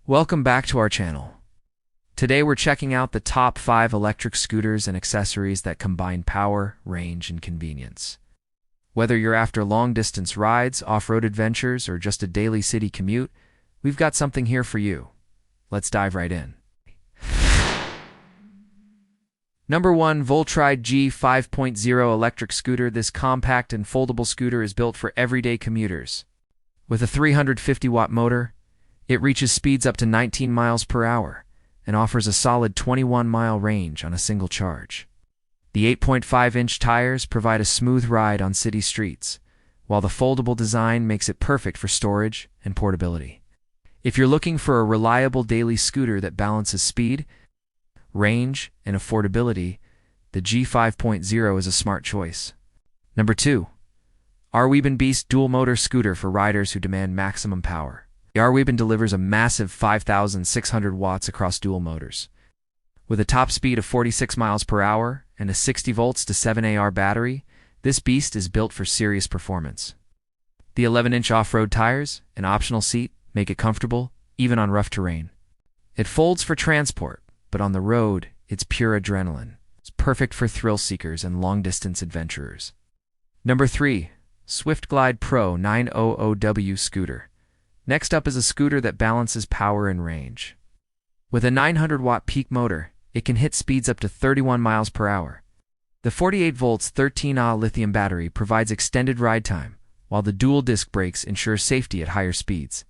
Welcome back to our channel. Today we're checking out the top 5 electric scooters and accessories that combine power, range, and convenience. Whether you're after long-distance rides, off-road adventures, or just a daily city commute, we've got something here for you. Let's dive right in. Number 1. Voltride G 5.0 Electric Scooter. This compact and foldable scooter is built for everyday commuters. With a 350-watt motor, it reaches speeds up to 19 miles per hour and offers a solid 21-mile range on a single charge. The 8.5-inch tires provide a smooth ride on city streets, while the foldable design makes it perfect for storage and portability. If you're looking for a reliable daily scooter that balances speed, range, and affordability, the G 5.0 is a smart choice. Number 2. Arwibon Beast Dual Motor Scooter for riders who demand maximum power. The Arwibon delivers a massive 5,600 watts across dual motors. With a top speed of 46 miles per hour and a 60 volts to 7AR battery, this beast is built for serious performance. The 11-inch off-road tires and optional seat make it comfortable, even on rough terrain. It folds for transport, but on the road, it's pure adrenaline. It's perfect for thrill seekers and long-distance adventurers. Number 3. Swift Glide Pro 900W Scooter. Next up is a scooter that balances power and range. With a 900-watt peak motor, it can hit speeds up to 31 miles per hour. The 48 volts 13Ah lithium battery provides extended ride time, while the dual disc brakes ensure safety at higher speeds.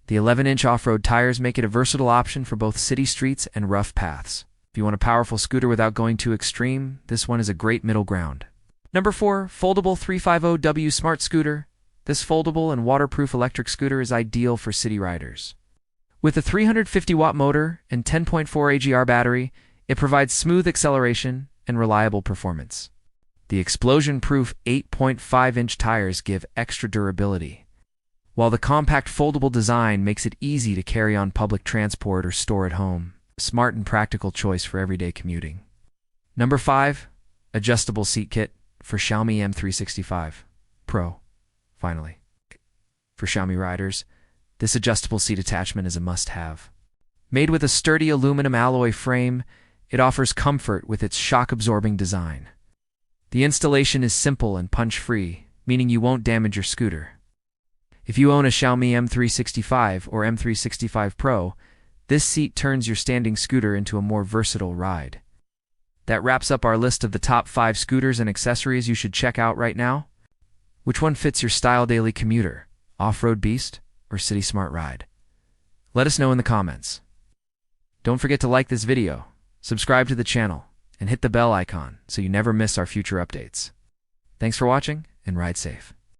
The 11-inch off-road tires make it a versatile option for both city streets and rough paths. If you want a powerful scooter without going too extreme, this one is a great middle ground. Number 4. Foldable 350W Smart Scooter. This foldable and waterproof electric scooter is ideal for city riders. With a 350-watt motor and 10.4 AGR battery, it provides smooth acceleration and reliable performance. The explosion-proof 8.5-inch tires give extra durability, while the compact foldable design makes it easy to carry on public transport or store at home. A smart and practical choice for everyday commuting. Number 5. Adjustable Seat Kit for Xiaomi M365 Pro. Finally, for Xiaomi riders, this adjustable seat attachment is a must-have. Made with a sturdy aluminum alloy frame, it offers comfort with its shock-absorbing design. The installation is simple and punch-free, meaning you won't damage your scooter. If you own a Xiaomi M365 or M365 Pro, this seat turns your standing scooter into a more versatile ride. That wraps up our list of the top 5 scooters and accessories you should check out right now. Which one fits your style daily commuter, off-road beast, or city smart ride? Let us know in the comments. Don't forget to like this video, subscribe to the channel, and hit the bell icon so you never miss our future updates. Thanks for watching, and ride safe.